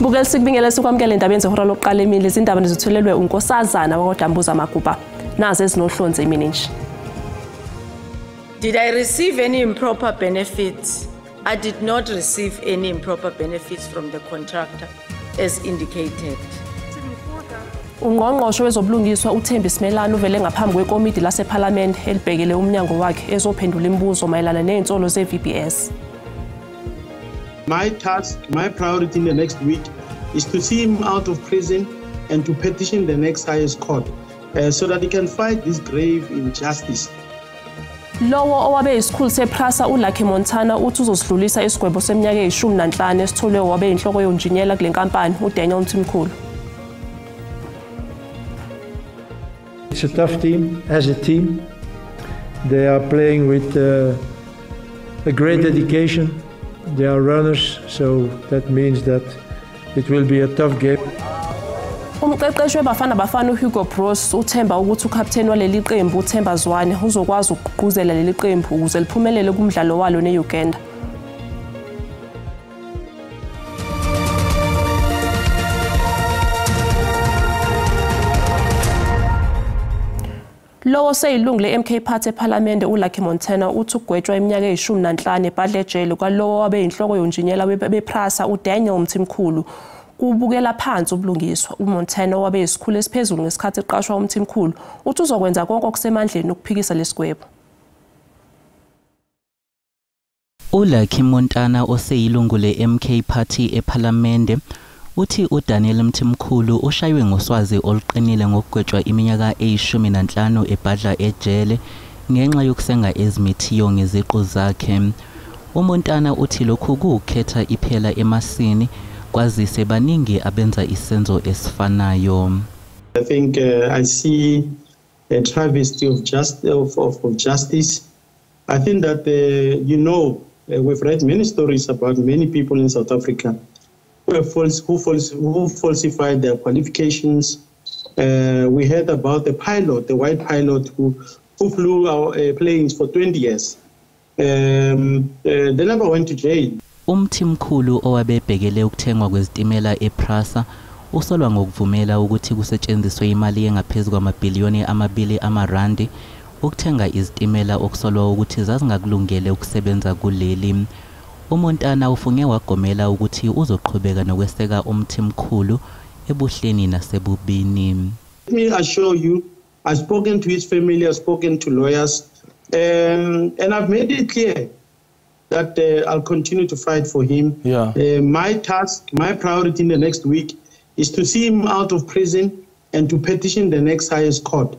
Sibukele sikubingele sikwamukele indaba zehora lokuqala emini izindaba nezitholelwe unkosazana wakodambuza Maguba nazo ezinohlonze imini nje. Did I receive any improper benefits? I did not receive any improper benefits from the contractor as indicated. Ungqongqoshe wezobulungiswa uThembi Simelane uvele ngaphambi kwekomiti laseParliament elibhekele umnyango wakhe ezophendula imibuzo mayelana nezinsolo zeVBS. My task, my priority in the next week is to see him out of prison and to petition the next highest court so that he can fight this grave injustice. Lowo owabe isikhulu sePrasa uLucky Montana uthi uzosidlulisa isigwebo seminyaka e15 esitholwe wabe inhloko yonjiniyela kule nkampani uDaniel Mthimkhulu. It's a tough team. As a team, they are playing with a great dedication. They are runners, so that means that it will be a tough game. Umqeqeshi webafana uHugo Broos uthemba ukuthi ukapteni waleli qembu uThemba Zwane uzokwazi ukugqugquzela leli qembu ukuze liphumelele kumdlalo walo neUganda. Lowo seyilungu leMK Party eParliament uLucky Montana uthi ugwetshwa iminyaka e15 ebhadle ejele kwalowo wabe inhloko yonjiniyela bePrasa uDaniel Mthimkhulu kubukela phansi ubulungiswa. uMontana wabe isikhulu esiphezulu ngesikhathi eqashwa uMthimkhulu uthi uzokwenza konke okusemandleni ukuphikisa lesigwebo. uLucky Montana oseyilungu leMK Party eParliament uthi uDaniel Mthimkhulu ushaywe ngoswazi oluqinile ngokugwetshwa iminyaka e15 ebhadla ejele ngenxa yokusenga ezimithiyo ngeziqu zakhe. uMontana uthi lokhu kukhetha iphela emasini kwazise baningi abenza isenzo esifanayo. I think I see a travesty of justice. I think that we've read many stories about many people in South Africa who falsified their qualifications. We heard about the white pilot who flew our planes for 20 years. They never went to jail. uMthimkhulu owabebhekele ukuthengwa kwezitimela ePrasa usolwa ngokuvumela ukuthi kusetshenziswe imali engaphezulu kwamabhiliyoni amabili amarandi ukuthenga izitimela okusolwa ukuthi zazingakulungele ukusebenza kuleli. uMontana ufunge wagomela ukuthi uzoqhubeka nokweseka uMthimkhulu ebuhleni nasebubini. Let me assure you, I've spoken to his family, I've spoken to lawyers, and I've made it clear that I'll continue to fight for him. My task, my priority in the next week is to see him out of prison and to petition the next highest court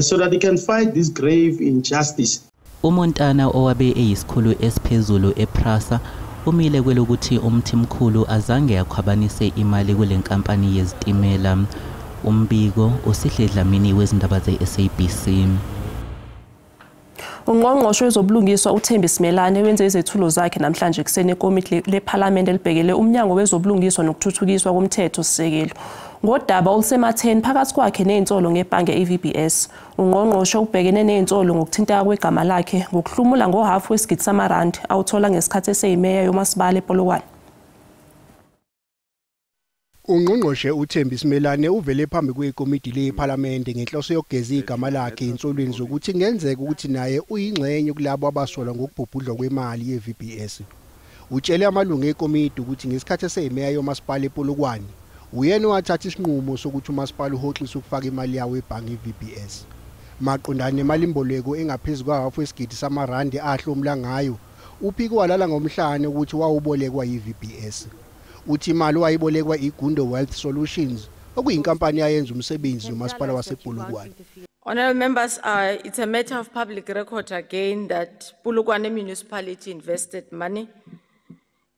so that he can fight this grave injustice. uMontana owabe eyisikhulu esiphezulu ePrasa umile kwelokuthi uMthimkhulu azange akhwabanise imali kule nkampani yezitimela. Umbiko uSihle Dlamini wezindaba zeSABC. Ungqongqoshe wezobulungiswa uThembi Simelane wenze izethulo zakhe namhlanje ekseni ekomiti leParliament elibhekele umnyango wezobulungiswa nokuthuthukiswa komthetho sisekelo ngodaba olusematheni phakathi kwakhe nezinsolo ngebhange eVBS. Ungqongqoshe ubhekene nezinsolo ngokuthinteka kwegama lakhe ngokuhlumula ngohafu wesigidi samarandi awuthola ngesikhathi eseyimeya yomasipala ePolokwane. Ungqongqoshe uThembi Simelane uvele phambi kwekomiti leParliament ngenhloso yokugeza igama lakhe insolweni zokuthi ngenzeka ukuthi naye uyingxenye kulabo abasolwa ngokubhubhudlwa kwemali yeVBS. Utshele amalungu ekomiti ukuthi ngesikhathi eseyimeya yomasipala ePolokwane uyena wathatha isinqumo sokuthi umasipala uhoxisa ukufaka imali yawo ebhange eVBS. Maqondana nemalimboleko engaphezulu kwahafu wesigidi samarandi ahlomla ngayo uphiko walala ngomhlanje ukuthi wawubolekwa yiVBS. Uthi imali wayibolekwa iGundo Wealth Solutions okuyinkampani yayenza umsebenzi nomasipala wasePolokwane. Honorable members, it's a matter of public record again that Polokwane municipality invested money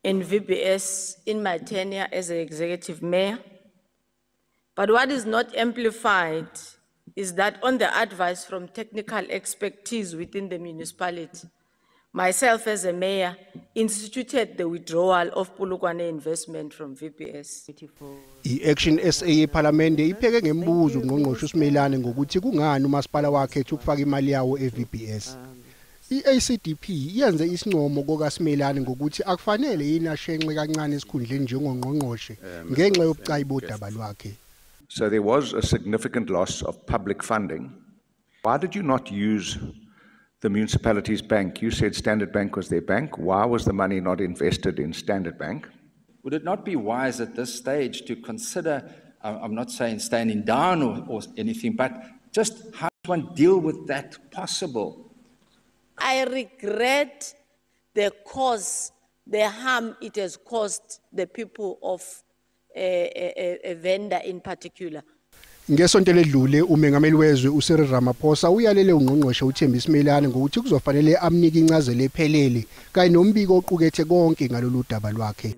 in VBS in my tenure as an executive mayor. But what is not amplified is that on the advice from technical expertise within the municipality, myself as a mayor instituted the withdrawal of Polokwane investment from VBS. I-Action SA eParliament ipheke ngembuzo ungqongqoshe uSimelane ngokuthi kungani umasipala wakhe ukufaka imali yawo eVBS. I-ACDP yenze isinqumo kokaSimelane ngokuthi akufanele yini ashenxe kancane esikhundleni njengongqongqoshe ngenxa yobucayi bodaba lwakhe. So there was a significant loss of public funding. Why did you not use the municipalities' bank? You said Standard Bank was their bank. Why was the money not invested in Standard Bank? Would it not be wise at this stage to consider, I'm not saying standing down or anything, but just how does one deal with that possible? I regret the harm it has caused the people of a vendor in particular. Ngesonto ledlule umengameli wezwe uCyril Ramaphosa uyalele ungqongqoshe uThembi Simelane ngokuthi kuzofanele amnike incazelo ephelele kanye nombiko oqukethe konke ngalolu daba lwakhe.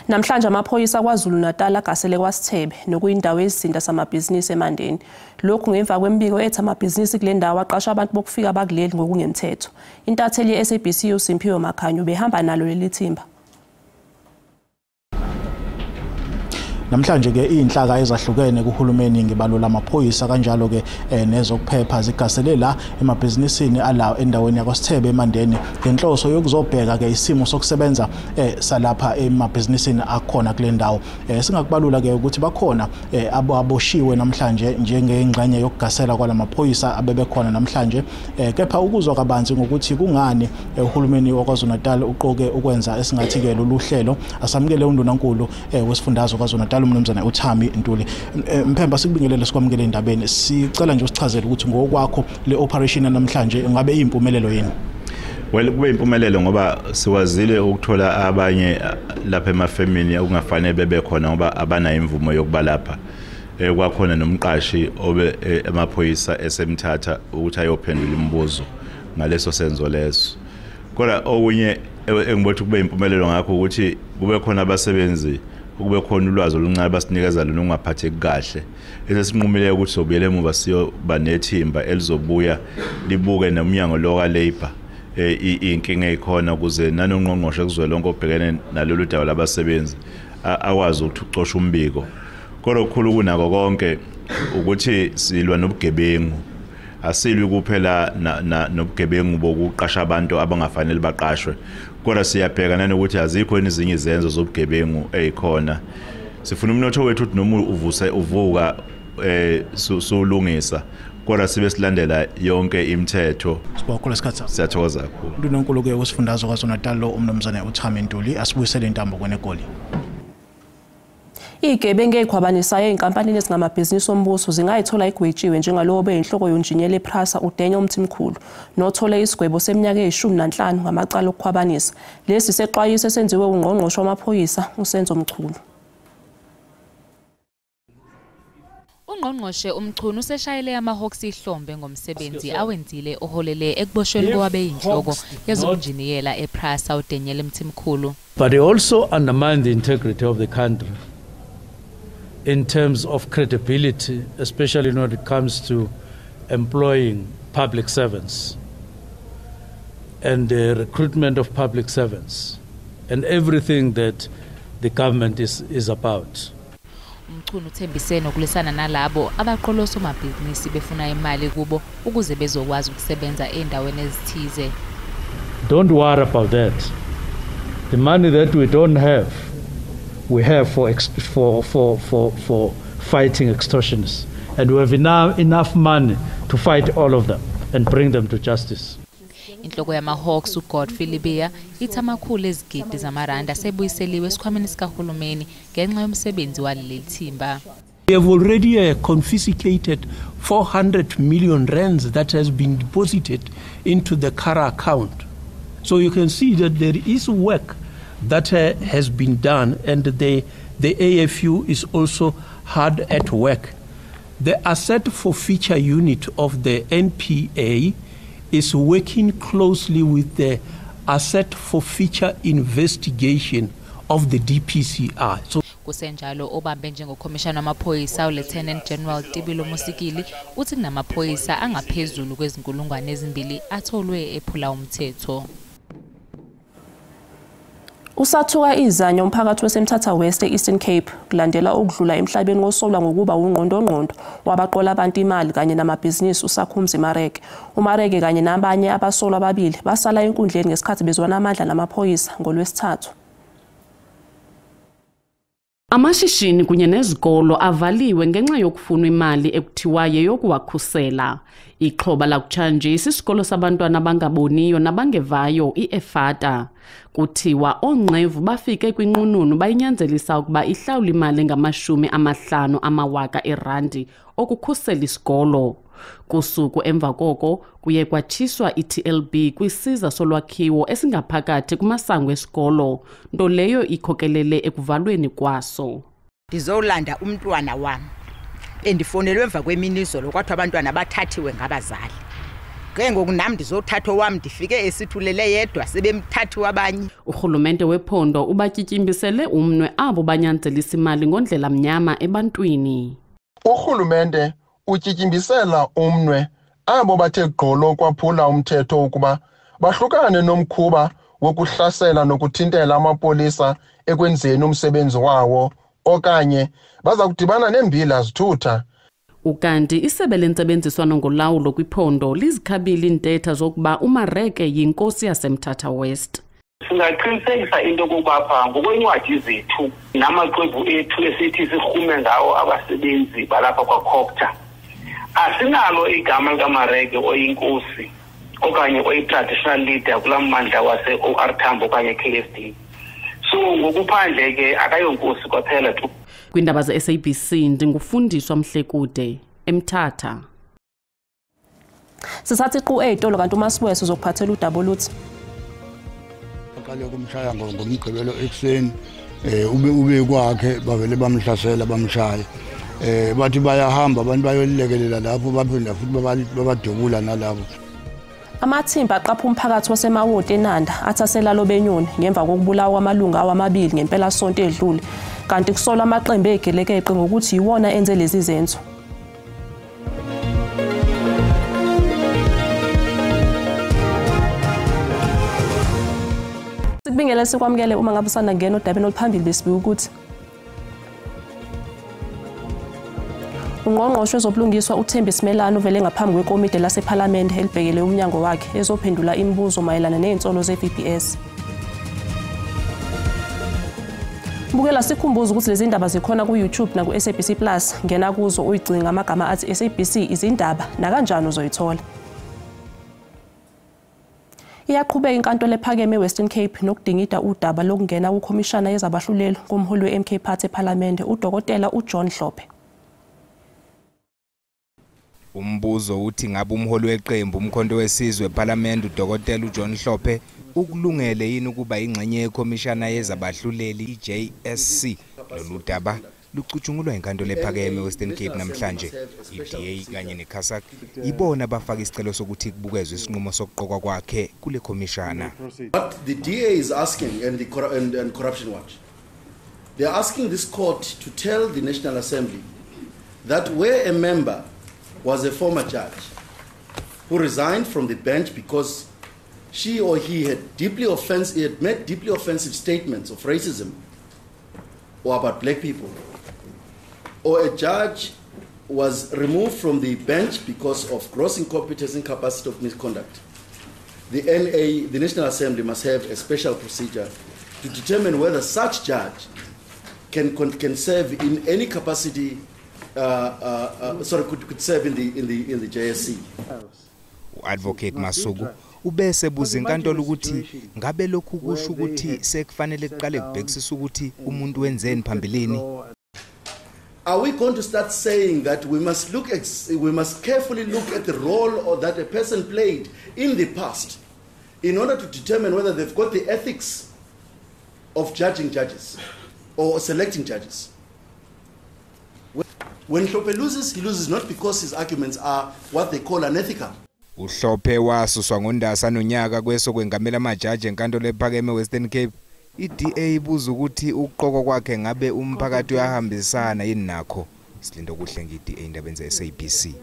Namhlanje amaphoyisa kwaZulu-Natal agasele kwaSithebe nokuyindawo ezizinda samabhizinisi eMandeni. Lokhu ngemva kwembiko ethi amabhizinisi kule ndawo aqasha abantu bokufika bakuleli ngokungemthetho. Intatheli ye-SABC uSimphiwe Makhanyo behamba nalo leli thimba. Namhlanje ke inhlaka ezahlukene kuhulumeni ngibalula amaphoyisa kanjalo ke nezokuphepha zigasele la emabhizinisini ala endaweni yakwaSithebe eMandeni ngenhloso yokuzobheka ke isimo sokusebenza salapha emabhizinisini akhona kule ndawo. Singakubalula ke ukuthi bakhona aboshiwe namhlanje njengengxenye yokugasela kwalamaphoyisa abebekhona namhlanje, kepha ukuzwa kabanzi ngokuthi kungani uhulumeni wakwaZulu-Natal uqoke ukwenza esingathi ke lolu hlelo asamukele undunankulu wesifundazwe kwaZulu-Natal umnumzana uThami Ntuli. Mphemba sikubingelele sikwamukele indabeni. Sicela nje usichazele ukuthi ngokwakho le operation namhlanje ngabe impumelelo yini? Well, kube impumelelo ngoba siwazile ukuthola abanye lapha emafemini okungafanele bebe khona ngoba abana imvumo yokuba lapha. Kwakhona nomqashi obe emaphoyisa esemthatha ukuthi ayophendula imibuzo ngaleso senzo leso. Kodwa okunye engibotha kube impumelelo ngakho ukuthi kube khona abasebenzi kube khona ulwazi oluncane basinikeza lona ungaphatheki kahle. Esesinqumile ukuthi sobuyele emuva siyoba nethimba elizobuya libuke nomnyango loka labor inkinga ekhona ukuze nanongqongqoshe kuzwelonke obhekene nalolu daba labasebenzi akwazi ukuthi ucosha umbiko. Kodwa okukhulu kunako konke ukuthi silwa nobugebengu. Asilwi kuphela nobugebengu bokuqasha abantu abangafanele baqashwe, kodwa siyabhekana nokuthi azikho ezinye izenzo zobugebengu ezikhona. Sifuna umnotho wethu ukuthi noma uvuka solungisa, kodwa sibe silandela yonke imithetho. Sibonga lesikhathi. Siyathokoza kakhulu. Undunankulu ke wesifundazwe kwaZulu-Natal lo umnumzana uThami Ntuli asibuyisele intambo kweNegoli. Igebengu ezikhwabanisayo einkampanini ezingamabhizinisi ombuso zingayithola igwetshiwe njengalowo beyinhloko yonjiniyela ePrasa uDenyo Mthimkhulu nothole isigwebo seminyaka e15 ngamacala okukhwabanisa. Lesi sexwayiso esenziwe ungqongqoshe wamaphoyisa uSenzo Mchunu. Ungqongqoshe uMchunu useshayele amaHawks ihlombe ngomsebenzi awenzile oholele ekuboshweni kwabeyinhloko yezonjiniyela ePrasa uDenyo Mthimkhulu. But they also undermine the integrity of the country in terms of credibility, especially when it comes to employing public servants and the recruitment of public servants and everything that the government is about. Umchunu uthembise nokulisana nalabo abaqolosa amabhizinisi befuna imali kubo ukuze bezokwazi ukusebenza endaweni ezithize. Don't worry about that. The money that we don't have, we have for fighting extortionists, and we have enough money to fight all of them and bring them to justice. Inhloko yamaHawks uGodfrey Libya ithi amakhulu ezigidi zamaranda sebuyiseliwe esikhwameni sikahulumeni ngenxa yomsebenzi waleli thimba. We have already confiscated 400 million rands that has been deposited into the Kara account. So you can see that there is work that has been done, and the AFU is also hard at work. The Asset Forfeiture Unit of the NPA is working closely with the Asset Forfeiture Investigation of the DPCR. So kusenjalo obambe njengokhomishana wamaphoyisa uLieutenant General Tibilo Musikili uthi kunamaphoyisa angaphezulu kwezinkulungwane ezimbili atholwe ephula umthetho. Usathuka izanyo umphakathi waseMthatha West e-Eastern Cape kulandela ukudlula emhlabeni ngosolwa ngokuba ungqondongqondo wabaqola abantu imali kanye namabhizinisi uSakhumzi Mareke. uMareke kanye nabanye abasolwa ababili basala enkundleni ngesikhathi bezwana amandla namaphoyisa ngoLwesithathu. Amashishini kunye nezikolo avaliwe ngenxa yokufunwa imali ekuthiwayo yokuwakhusela. Ixhoba lakutshanje isikolo sabantwana abangaboniyo nabangevayo iEfata. Kuthiwa oonqevu bafike kwinqununu bayinyanzelisa ukuba ihlawule imali ngama50,000 okukhusela isikolo. Kusuku emva koko kuye kwatshiswa iTLB kwisiza solwakhiwo esingaphakathi kumasango esikolo, nto leyo ikhokelele ekuvalweni kwaso. Ndizolanda umntwana wam endifonelwe emva kwemini izolo kwathi abantwana bathathiwe ngabazali. Ke ngoku nam ndizothatha wam ndifike esithulele yedwa sebemthathiwe abanye. Urhulumente wephondo ubatyityimbisele umnwe abo banyanzelisa imali ngondlela mnyama ebantwini. Urhulumente utyityimbisela umnwe abo bathe gqolo kwaphula umthetho ukuba bahlukane nomkhuba wokuhlasela nokuthintela amapolisa ekwenzeni umsebenzi wawo okanye baza kudibana nembila zithutha. Ukanti isebe lentsebenziswano ngolawulo kwiphondo lizikhabile intetha zokuba uMareke yinkosi yaseMthatha West. Singaqinisekisa into yokuba pha ngokwencwadi zethu namaxwebhu ethu esithi sirhume ngawo abasebenzi balapha kwaCopter, asinalo igama likaMareke oyinkosi okanye oyi-traditional leader kula mmandla wase-OR Tambo okanye KSD. So ngokuphandle ke akayonkosi kwaphela tu. Kwindaba ze-SABC ndingufundiswa Mhlekude eMthatha. Sisathe iqhu ey'tolo kanti uMasibuyeso uzokuphathela udaba oluthi. Aqale kumshaya ngomgqibelo ekuseni ube kwakhe bavele bamhlasela bamshaya. Bathi bayahamba abantu bayolilekelela lapho baphinda futhi babadubula nalabo. Amathimba aqapha umphakathi waseMawoti eNanda athasela lobenyoni ngemva kokubulawa kwamalunga awamabili ngempela sonto edlule, kanti kusolwa amaqembu egelekeqe ngokuthi yiwona enze lezi zenzo. Sikubingele sikwamukele uma ngabe usanda ngena odabeni oluphambili besibika ukuthi Ungqongqoshe wezobulungiswa uThembi Simelane uvele ngaphambi kwekomiti lasePhalamende elibhekele umnyango wakhe ezophendula imibuzo mayelana nezinsolo ze-VBS. Bukela sikhumbuza ukuthi lezi ndaba zikhona ku-YouTube na ku-SABC Plus, ngena kuzo uyigcine ngamagama athi SABC izindaba nakanjani uzoyithola. Iyaqhubeka inkantolo ephakeme eWestern Cape nokudingida udaba lokungena kukhomishana yezabahluleli komholi we-MK Party ePhalamende uDokotela uJohn Hlophe. Umbuzo uthi ngabe umholi weqembu umkhonto wesizwe ePhalamende uDokotela uJohn Hlophe ukulungele yini ukuba ingxenye yekhomishana yezabahluleli iJSC. Lolu daba lucutshungulwa inkantolo ephakeme eWestern Cape namhlanje. iDA kanye neCASAC ibona abafaka isicelo sokuthi kubukezwe isinqumo sokuqokwa kwakhe kule khomishana. What the DA is asking and Corruption Watch, they are asking this court to tell the National Assembly that where a member was a former judge who resigned from the bench because she or he had made deeply offensive statements of racism or about black people, or a judge was removed from the bench because of gross incompetence and capacity of misconduct, the NA, the National Assembly, must have a special procedure to determine whether such judge can serve in any capacity. Could serve in the JSC. Advocate Masugu ubese buza inkantolo ukuthi ngabe lokhu kusho ukuthi sekufanele kuqale kubhekisisa ukuthi umuntu wenzeni phambilini. Are we going to start saying that we must carefully look at the role that a person played in the past in order to determine whether they've got the ethics of judging judges or selecting judges? When Hlophe loses, he loses not because his arguments are what they call unethical. uHlophe wasuswa ngoNdasa nonyaka kwesokwengamela amajaji enkantolo ephakeme Western Cape. iDA ibuza ukuthi ukuqokwa kwakhe ngabe umphakathi uyahambisana yini nakho. Silindo kuhle ngiDA indaba ze-SABC.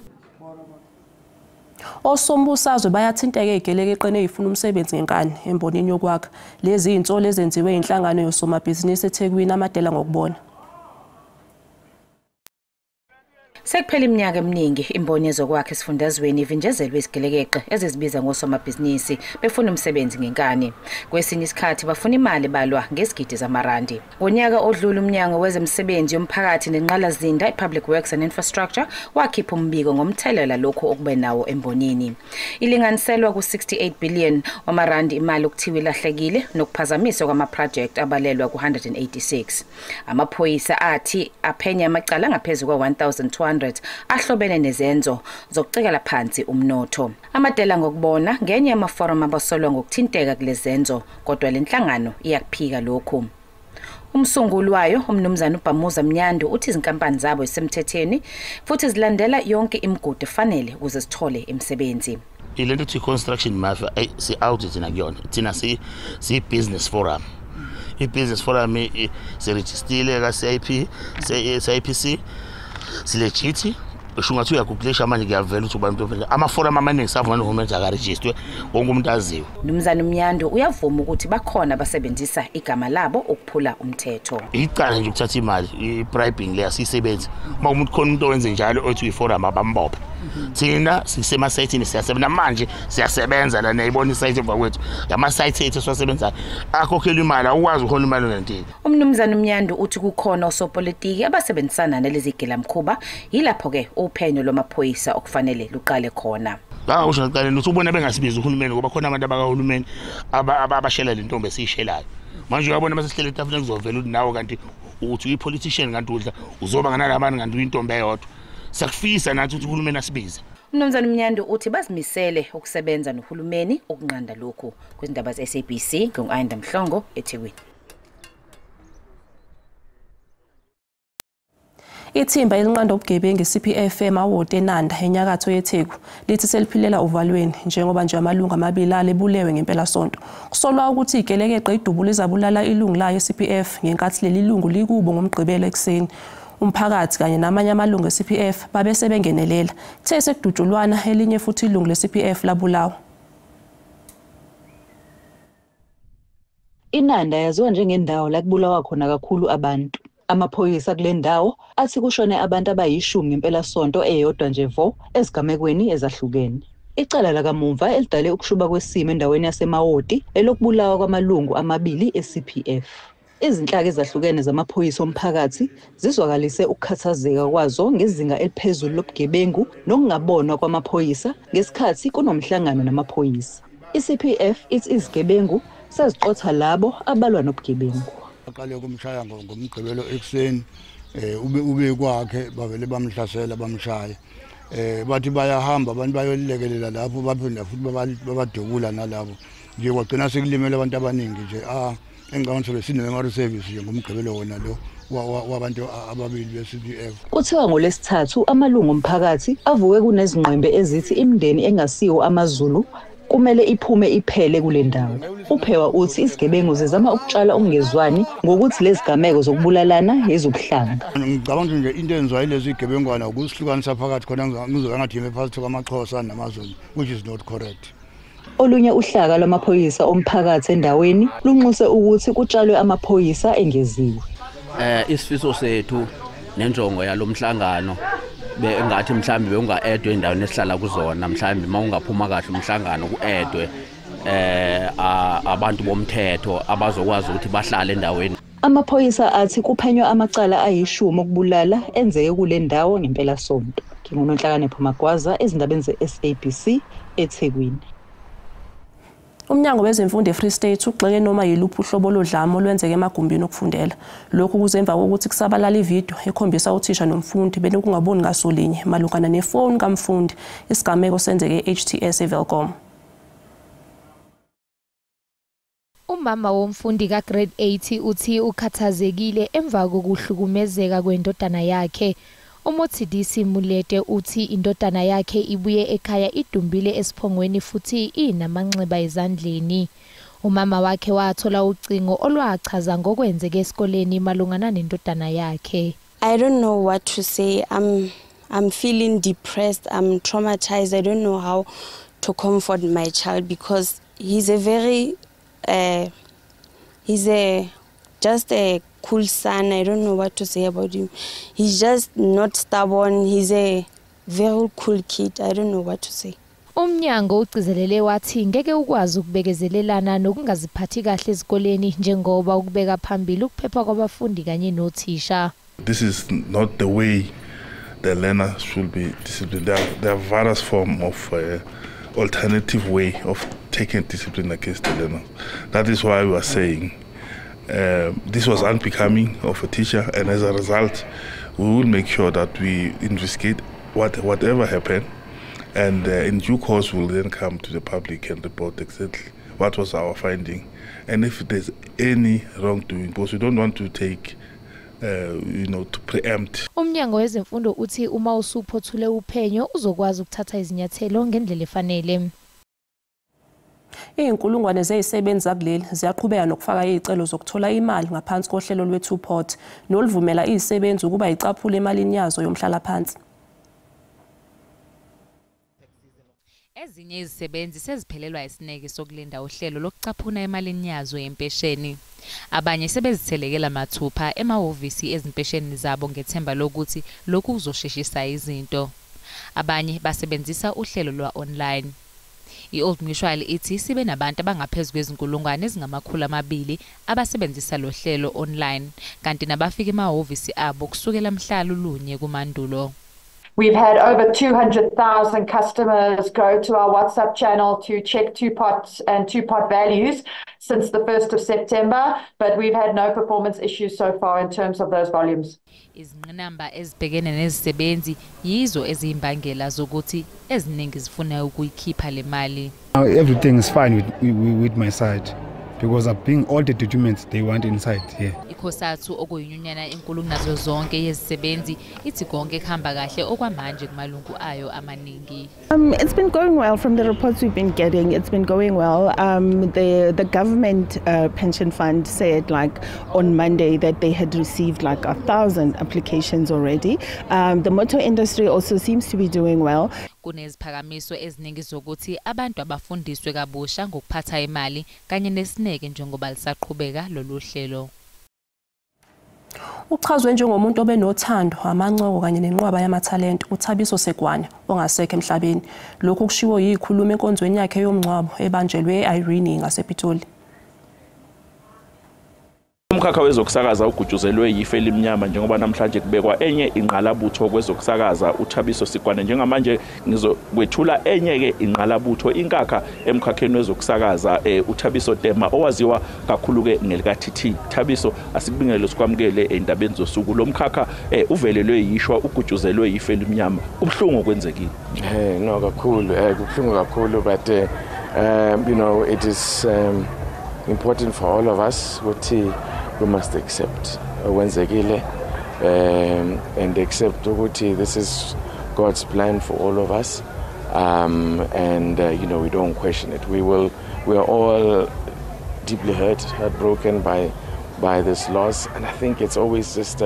Osombusazwe bayathinteka igelekeqene ezifuna umsebenzi ngenkani embonini yokwakha. Lezi insolo ezenziwe inhlangano yosomabhizinisi eThekwini amadela ngokubona. Sekuphela iminyaka eminingi imboni yezokwakha esifundazweni ivinjezelwe isigelekeqe ezizibiza ngosomabhizinisi befuna umsebenzi ngenkani. Kwesinye isikhathi bafuna imali balwa ngezigidi zamarandi. Ngonyaka odlula umnyango wezemisebenzi yomphakathi nenqalazinda iPublic Works and Infrastructure wakhipha umbiko ngomthelela lokho okube nawo embonini. Ilinganiselwa ku68 billion wamarandi imali okuthiwa ilahlekile nokuphazamiswa kwamaproject abalelwa ku186. Amaphoyisa athi aphenya amacala ngaphezulu kwa1200 ahlobene nezenzo zokucekela phansi umnotho. Amadela ngokubona ngenye yamaforum abasolwa ngokuthinteka kulezenzo kodwa lenhlangano iyakuphika lokhu. Umsunguli wayo umnumzana uBhamuza Mnyandu uthi izinkampani zabo isemthetheni futhi zilandela yonke imigudu efanele ukuze sithole imisebenzi. Ilento thi construction mafia si audit nakuyona thina si business forum. I-business forum siregistile ka CIPC silegiti usho ngathi uyagugulisha manje kuyavela ukuthi ubantu ama-forum amaningi savona uhulumeni akarejistwe wonke umuntu aziwe. Mnumzana Mnyandu uyavuma ukuthi bakhona basebenzisa igama labo ukuphula umthetho. Icala nje ukuthatha imali i-bribing le asisebenzi uma umuntu khona umuntu owenze njalo othi uyi-forum abambopha. Thina sisemasayithini siyasebenza manje siyasebenza la nayibona isaythi emva kwethu ngama-site ethu siwasebenzayo akhokhela imali awukwazi uhola imali ngentini. Umnumzana Mnyandu uthi kukhona osopolitiki abasebenzisana nalezi gilamkhuba yilapho-ke uphenyo lwamaphoyisa okufanele luqale khona. Usho ngaqaleni ukuthi ubona bengasibiza uhulumeni ngoba khona abantu abakahulumeni abashela le ntombi esiyishelayo. Manje uyabona masesihlele etafuleni kuzovela ukuthi nawo kanti uthi uyi-politician kanti udla uzoba nganalabantu kanti uyintombi eyodwa. Sakufisa nathi ukuthi uhulumeni asibize. Umnumzana Mnyandu uthi bazimisele ukusebenza nohulumeni ukunqanda lokhu. Kwizindaba ze-SABC ngu-Ayinda Mhlongo eThekwini. Ithimba elinqanda ubugebengu iCPF emawodi eNanda enyakatho yeTheku lithi seliphilela uvalweni njengoba nje amalungu amabili alebulewe ngempela sonto. Kusolwa ukuthi igelekeqe idubula izabulala ilungu layo eCPF ngenkathi leli lungu likubo ngomgqibelo ekseni. Umphakathi kanye namanye amalungu eCPF babe sebengenelela. Kuthe sekudutshulwana elinye futhi ilungu leCPF labulawa. INanda yaziwa njengendawo la kubulawa khona kakhulu abantu. Amaphoyisa kule ndawo athi kushone abantu abayishumi ngempela sonto eyodwa nje vo ezigamekweni ezahlukene. Icala lakamumva elidale ukushuba kwesimo endaweni yasemawodi elokubulawa kwamalungu amabili eCPF. Izinhlaka ezahlukene zamaphoyisa omphakathi zizwakalise ukukhathazeka kwazo ngezinga eliphezulu lobugebengu nokungabonwa kwamaphoyisa ngesikhathi kunomhlangano namaphoyisa. iCPF ithi izigebengu seziqotha labo abalwa nobugebengu. Aqale kumshaya ngomgqibelo ekseni ube kwakhe bavele bamhlasela bamshaya. Bathi bayahamba abantu bayolilekelela lapho baphinda futhi babadubula nalabo. Nje kwagcina sekulimela abantu abaningi nje engicabanga ukuthi sinemari service nje ngomgqibelo wona lo wabantu ababili beCPF. Kuthiwa ngolesithathu amalungu omphakathi avuke kunezingqembe ezithi imindeni engasiwo amaZulu kumele iphume iphele kule ndawo. Uphewa uthi isigebengu zizama ukutshala ungezwani ngokuthi lezi gameko zokubulalana ezobuhlanga. Ngicabanga nje into enziwa ilezi igebengwana ukusihlukanisa phakathi khona ngizobe ngathi yime phakathi kwamaXhosa namaZulu, which is not correct. Olunye uhlaka lwamaphoyisa omphakathi endaweni lunxuse ukuthi kutshalwe amaphoyisa engeziwe. Isifiso sethu nenjongo yalomhlangano bengathi mhlambi beunga-edwe endaweni esihlala kuzona, mhlambi mawungaphuma kahle umhlangano ku-edwe abantu bomthetho abazokwazi ukuthi bahlale endaweni. Amaphoyisa athi kuphenywa amacala ayishumi okubulala enzeke kule ndawo ngempela sonto. NginguNonhlakanipho Magwaza ezindabeni ze-SABC eThekwini. Umnyango wezemfundo eFree State ugxeke noma yiluphi uhlobo lodlame olwenzeke emagumbini okufundela. Lokhu kuzemva kokuthi kusabalala ivideo ekhombisa uthisha nomfundi benokungaboni ngasolinye malungana nefoni kamfundi isigameko senzeke eHTS eVelcom. Umama womfundi kaGrade 8 uthi ukhathazekile emva kokuhlukumezeka kwendodana yakhe. Umuthidisi Mulete uthi indodana yakhe ibuye ekhaya idumbile esiphongweni futhi inamanxeba ezandleni. Umama wakhe wathola ucingo olwachaza ngokwenzeke esikoleni malungana nendodana yakhe. I don't know what to say. I'm I'm feeling depressed, I'm traumatized. I don't know how to comfort my child because he's a very, just a cool son. I don't know what to say about him. He's just not stubborn. He's a very cool kid. I don't know what to say. Umnyango ugcizelele wathi ngeke ukwazi ukubekezelelana nokungaziphathi kahle ezikoleni njengoba ukubeka phambili ukuphepha kwabafundi kanye nothisha. This is not the way the learner should be disciplined. There are various forms of alternative way of taking discipline against the learner. That is why we are saying this was unbecoming of a teacher, and as a result, we will make sure that we investigate whatever happened, and in due course we'll then come to the public and report exactly what was our finding, and if there's any wrongdoing, because we don't want to take to preempt. Umnyango wezemfundo uthi uma usuphothule uphenyo uzokwazi ukuthatha izinyathelo ngendlela efanele. Inkulungwane zezisebenzi zakuleli ziyaqhubeka nokufaka izicelo zokuthola imali ngaphansi kohlelo lwe-2-pot noluvumela izisebenzi ukuba icaphule emalini yazo yomhlala phansi. Ezinye izisebenzi seziphelelwa isineke sokulinda uhlelo lokucaphuna emalini yazo yempesheni. Abanye sebezithelekela mathupha emahhovisi ezimpesheni zabo ngethemba lokuthi lokhu kuzosheshisa izinto. Abanye basebenzisa uhlelo lwa-online. I-Old Mutual ithi sibe nabantu abangaphezulu kwezinkulungwane ezingama200 abasebenzisa lo hlelo online kanti nabafika emahhovisi abo kusukela mhla lunye kumandulo. We've had over 200,000 customers go to our WhatsApp channel to check 2-pot and 2-pot values since the 1st of September, but we've had no performance issues so far in terms of those volumes. Izingqinamba ezibhekene nezisebenzi yizo eziyimbangela zokuthi eziningi zifuna ukuyikhipha le mali. Everything is fine with my side because I'm bringing all the documents they want inside here. Ikhosathu okuyinyunyana enkulu nazo zonke yezisebenzi ithi konke kuhamba kahle okwamanje kumalungu ayo amaningi. It's been going well from the reports we've been getting. It's been going well. The government pension fund said like on Monday that they had received like 1,000 applications already. The motor industry also seems to be doing well. Kuneziphakamiso eziningi zokuthi abantu abafundiswe kabusha ngokuphatha imali kanye nesineke njengoba lisaqhubeka lolu hlelo. Uchazwe njengomuntu obenothando, amancoko kanye nenqwaba yamathalente uThabiso Segwane ongasekho emhlabeni. Lokhu kushiwo yikhuluma enkonzweni yakhe yomncwabo ebanjelwe eIrene ngasePitoli. Umkhakha wezokusakaza ugujuzelwe yife elimnyama njengoba namhlanje kubekwa enye inqalabutho kwezokusakaza uThabiso Segwane. Njengamanje ngizokwethula enye ke inqalabutho inkakha emkhakheni wezokusakaza uThabiso Tema owaziwa kakhulu ke ngelika TT. Thabiso asikubingelele sikwamukele endabeni zosuku lomkhakha uvelelwe yishwa ugujuzelwe yife elimnyama. Ubhlungu kwenzekile. No kakhulu kubhlungu kakhulu, but it is important for all of us ukuthi we must accept wenzekile and accept ukuthi this is God's plan for all of us, and we don't question it. We are all deeply hurt, heartbroken by this loss, and I think it's always just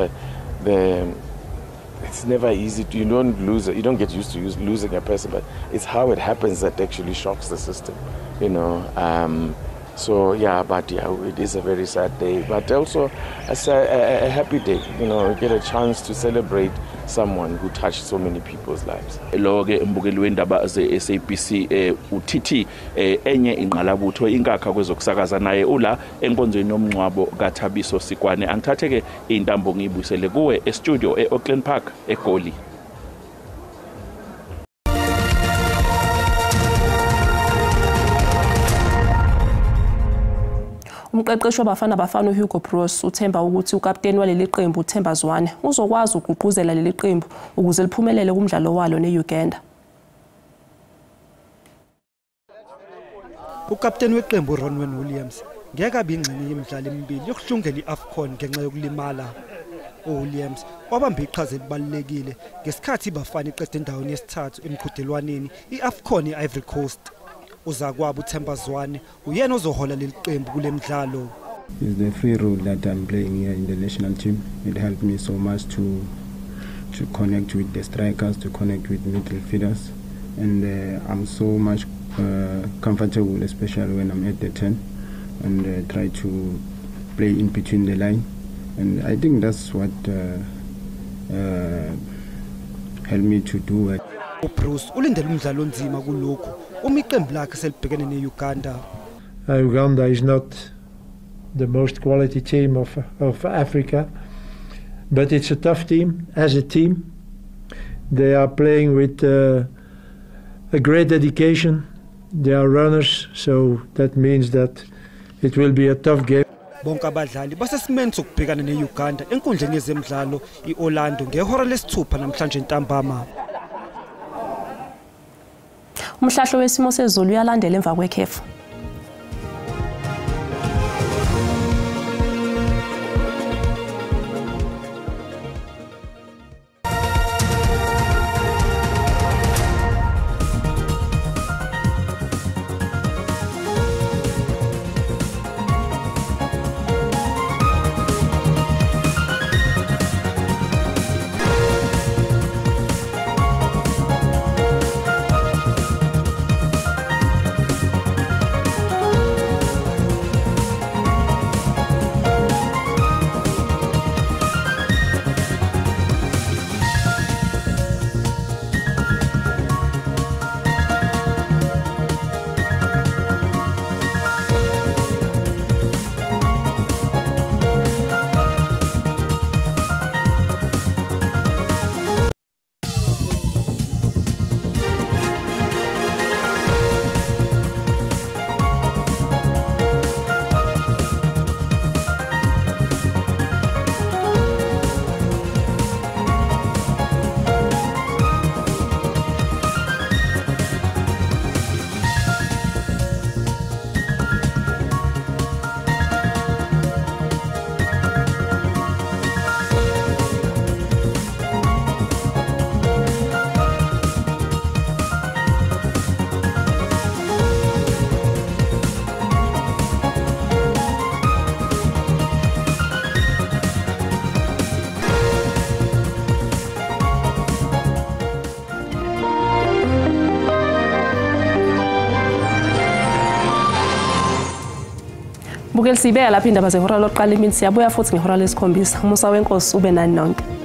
it's never easy. You don't get used to losing a person, but it's how it happens that actually shocks the system, So it is a very sad day, but also a happy day. Get a chance to celebrate someone who touched so many people's lives. Lo ke mbukeli wendaba ze-SABC uTT enye inqalabutho inkakha kwezokusakaza naye ula enkonzweni yomncwabo kaThabiso Segwane. Angithathe ke intambo ngiyibusele kuwe e-studio e-Auckland Park eGoli. Umqeqeshi wabafana uHugo Broos uthemba ukuthi ukapteni waleli qembu uThemba Zwane uzokwazi ukugqugquzela leli qembu ukuze liphumelele kumdlalo walo neUganda. Ukapteni weqembu Ronwen Williams ngeke abingxenye imidlalo emibili yokuhlungela iAfcon ngenxa yokulimala. Williams wabamba iqhaza elibalekile ngesikhathi ibafana iqede endaweni yesithathu emqhudelwaneni iAfcon eIvory Coast. Uzakwabo uThemba Zwane uyena ozohola leli qembu kule mdlalo. It's the free role that I'm playing here in the national team. It helped me so much to to connect with the strikers, to connect with midfielders, and I'm so much comfortable, especially when I'm at the 10, and try to play in between the line, and I think that's what helped me to do it. Bruce ulindele umdlalo onzima kulokho uma iqembu lakhe selibhekene neUganda. Uganda is not the most quality team of Africa, but it's a tough team. As a team, they are playing with a great dedication. They are runners, so that means that it will be a tough game. Bonke abadlali basesimeni sokubhekana neUganda enkundleni yezemidlalo iOrlando ngehora lesithupha namhlanje ntambama. Umhlahlo wesimo sezulu uyalandela emva kwekhefu. Bukeli sibeka lapha indaba zehora lokuqala imini siyabuya futhi ngehora lesikhombisa. Umusa wenkosi ube nani nonke.